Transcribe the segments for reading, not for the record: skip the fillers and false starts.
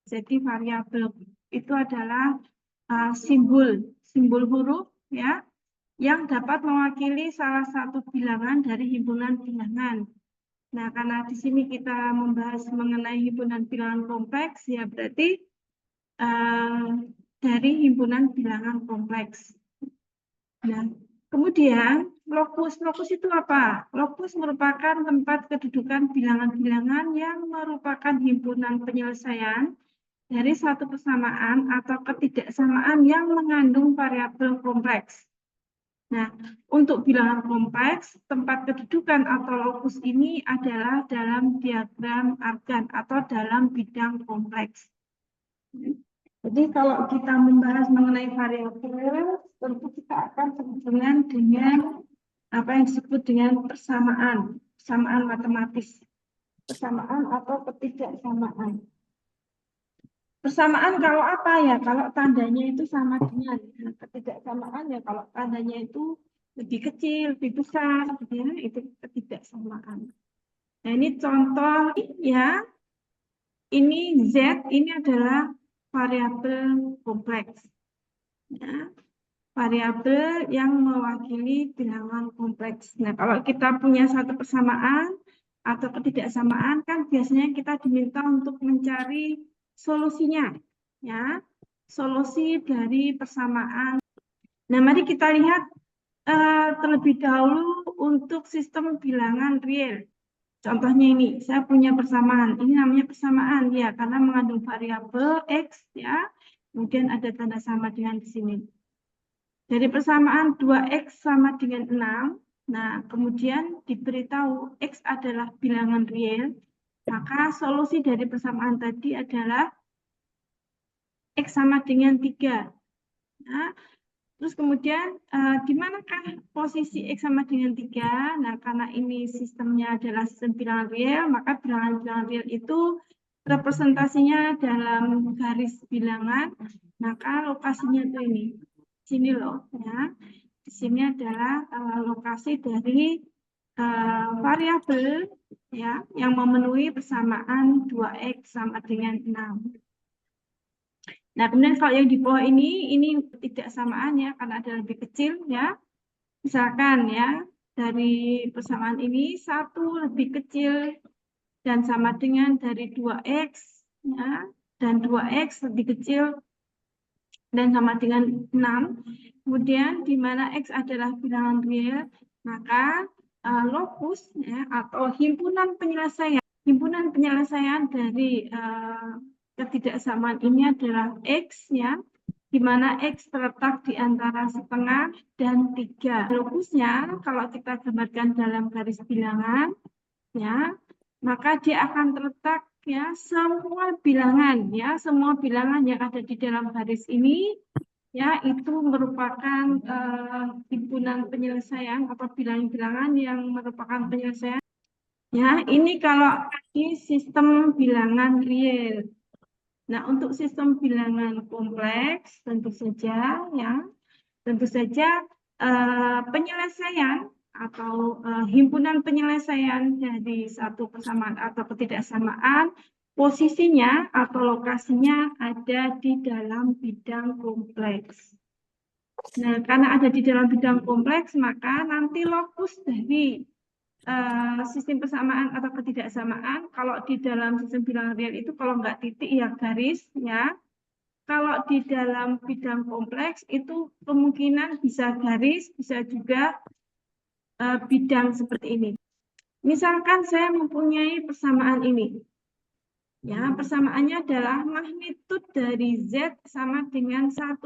Jadi variabel itu adalah simbol huruf ya yang dapat mewakili salah satu bilangan dari himpunan bilangan. Nah, karena di sini kita membahas mengenai himpunan bilangan kompleks, ya berarti dari himpunan bilangan kompleks. Nah, kemudian lokus itu apa? Lokus merupakan tempat kedudukan bilangan-bilangan yang merupakan himpunan penyelesaian dari satu persamaan atau ketidaksamaan yang mengandung variabel kompleks. Nah, untuk bilangan kompleks, tempat kedudukan atau lokus ini adalah dalam diagram argan atau dalam bidang kompleks. Jadi kalau kita membahas mengenai variabel, tentu kita akan berhubungan dengan apa yang disebut dengan persamaan matematis, persamaan atau ketidaksamaan. Persamaan kalau apa ya? Kalau tandanya itu sama dengan, ketidaksamaan ya kalau tandanya itu lebih kecil, lebih besar, itu ketidaksamaan. Nah ini contoh ya, ini Z, ini adalah variabel kompleks. Ya, variabel yang mewakili bilangan kompleks. Nah, kalau kita punya satu persamaan atau ketidaksamaan, kan biasanya kita diminta untuk mencari solusinya, ya, solusi dari persamaan. Nah, mari kita lihat terlebih dahulu untuk sistem bilangan real. Contohnya ini, saya punya persamaan. Ini namanya persamaan ya, karena mengandung variabel X ya. Kemudian ada tanda sama dengan di sini. Dari persamaan 2X sama dengan 6, nah kemudian diberitahu X adalah bilangan real, maka solusi dari persamaan tadi adalah X sama dengan 3. Nah, terus kemudian di manakah posisi X sama dengan 3? Nah, karena ini sistemnya adalah sistem bilangan real, maka bilangan-bilangan real itu representasinya dalam garis bilangan, maka lokasinya itu ini. Sini loh, ya. Di sini adalah lokasi dari variabel ya yang memenuhi persamaan 2X sama dengan 6. Nah, kemudian kalau yang di bawah ini tidak samaan ya, karena ada lebih kecil ya. Misalkan ya, dari persamaan ini 1 lebih kecil dan sama dengan dari 2X ya, dan 2X lebih kecil dan sama dengan 6. Kemudian di mana X adalah bilangan real, maka lokus ya, atau himpunan penyelesaian dari ketidaksamaan ini adalah X ya, di mana X terletak di antara setengah dan 3. Lokusnya kalau kita gambarkan dalam garis bilangan ya, maka dia akan terletak ya semua bilangan yang ada di dalam garis ini ya itu merupakan himpunan penyelesaian atau bilangan-bilangan yang merupakan penyelesaian. Ya, ini kalau di sistem bilangan real. Nah, untuk sistem bilangan kompleks tentu saja penyelesaian atau himpunan penyelesaian dari satu persamaan atau ketidaksamaan posisinya atau lokasinya ada di dalam bidang kompleks. Nah, karena ada di dalam bidang kompleks, maka nanti lokus dari sistem persamaan atau ketidaksamaan, kalau di dalam sistem bilangan real itu kalau nggak titik ya garis ya. Kalau di dalam bidang kompleks itu kemungkinan bisa garis, bisa juga bidang seperti ini. Misalkan saya mempunyai persamaan ini. Ya, persamaannya adalah magnitud dari Z sama dengan 1.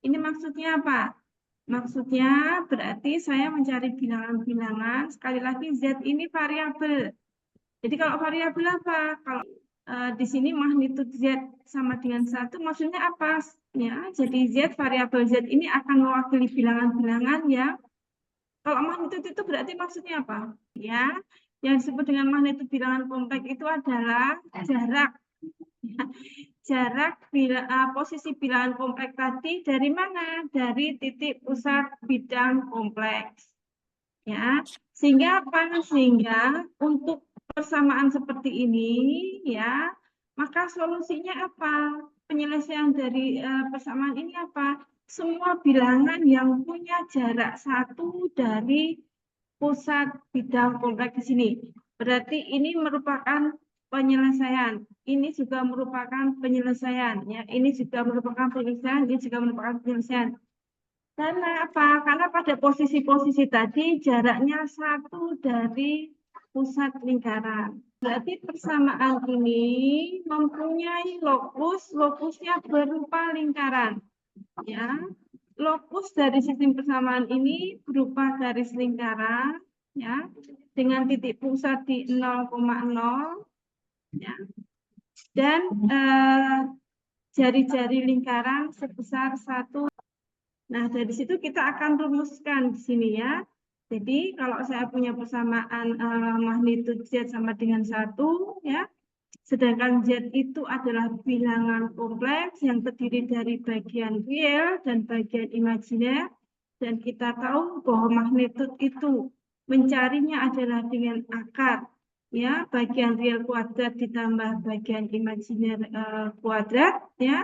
Ini maksudnya apa? Maksudnya berarti saya mencari bilangan-bilangan, sekali lagi Z ini variabel. Jadi kalau variabel apa? Kalau di sini magnitud Z sama dengan 1, maksudnya apa? Ya, jadi Z, variabel Z ini akan mewakili bilangan-bilangan yang kalau magnitud itu berarti maksudnya apa? Ya, yang disebut dengan magnitud bilangan kompleks itu adalah jarak. Ya, jarak posisi bilangan kompleks tadi dari mana? Dari titik pusat bidang kompleks. Ya, sehingga apa? Sehingga untuk persamaan seperti ini, ya, Maka solusinya apa? Penyelesaian dari persamaan ini apa? Semua bilangan yang punya jarak 1 dari pusat bidang kompleks di sini. Berarti ini merupakan penyelesaian. Ini juga merupakan penyelesaian. Ya, ini juga merupakan penyelesaian. Ini juga merupakan penyelesaian. Karena apa? Karena pada posisi-posisi tadi jaraknya 1 dari pusat lingkaran. Berarti persamaan ini mempunyai lokusnya berupa lingkaran. Ya, lokus dari sistem persamaan ini berupa garis lingkaran, ya, dengan titik pusat di 0,0, ya, dan jari-jari lingkaran sebesar 1. Nah, dari situ kita akan rumuskan di sini ya. Jadi, kalau saya punya persamaan magnitudo Z sama dengan 1, ya, sedangkan Z itu adalah bilangan kompleks yang terdiri dari bagian real dan bagian imajiner. Dan kita tahu bahwa magnitudo itu mencarinya adalah dengan akar, ya, bagian real kuadrat ditambah bagian imajiner kuadrat, ya.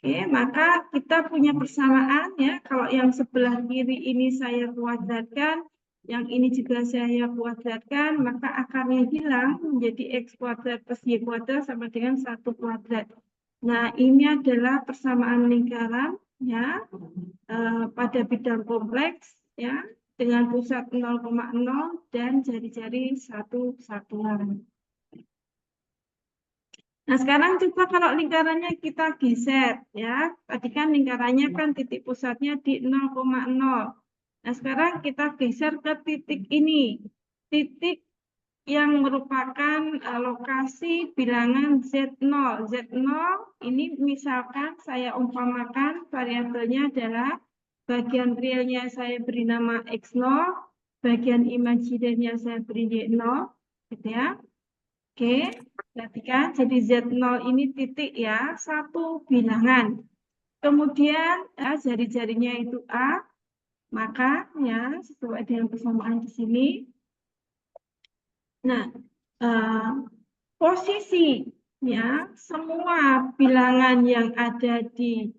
Oke, maka kita punya persamaan ya. Kalau yang sebelah kiri ini saya kuadratkan, yang ini juga saya kuadratkan, maka akarnya hilang menjadi X kuadrat plus Y kuadrat sama dengan 1 kuadrat. Nah, ini adalah persamaan lingkaran ya pada bidang kompleks ya dengan pusat 0,0 dan jari-jari 1 satuan. Nah, sekarang coba kalau lingkarannya kita geser ya. Tadi kan lingkarannya kan titik pusatnya di 0,0. Nah, sekarang kita geser ke titik ini. Titik yang merupakan lokasi bilangan Z0. Z0 ini misalkan saya umpamakan variabelnya adalah bagian realnya saya beri nama X0, bagian imajinernya saya beri Y0, gitu ya. Oke, perhatikan jadi Z0 ini titik ya, 1 bilangan. Kemudian jari-jarinya itu A, maka ya sesuai dengan persamaan di sini. Nah, posisi ya semua bilangan yang ada di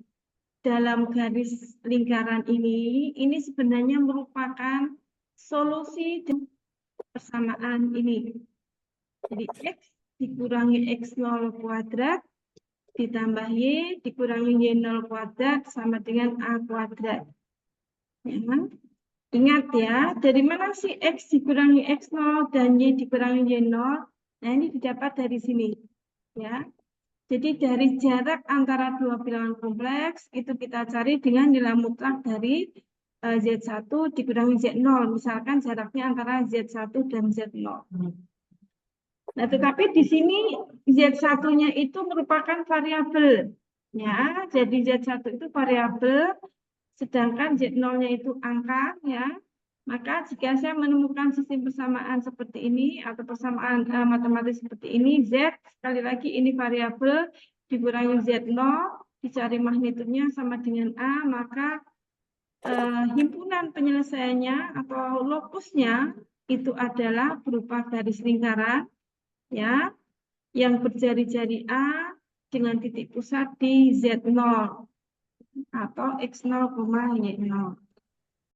dalam garis lingkaran ini sebenarnya merupakan solusi persamaan ini. Jadi X dikurangi X0 kuadrat ditambah Y dikurangi Y0 kuadrat sama dengan A kuadrat. Ya. Ingat ya, dari mana sih X dikurangi X0 dan Y dikurangi Y0? Nah, ini didapat dari sini. Ya. Jadi dari jarak antara dua bilangan kompleks, itu kita cari dengan nilai mutlak dari Z1 dikurangi Z0. Misalkan jaraknya antara Z1 dan Z0. Nah, tetapi di sini Z1-nya itu merupakan variabel. Ya, jadi Z1 itu variabel, sedangkan Z0-nya itu angka, ya. Maka jika saya menemukan sistem persamaan seperti ini atau persamaan matematis seperti ini, Z sekali lagi ini variabel dikurangi Z0, dicari magnitudenya sama dengan A, maka himpunan penyelesaiannya atau lokusnya itu adalah berupa garis lingkaran ya, yang berjari-jari A dengan titik pusat di Z0 atau X0, Y0.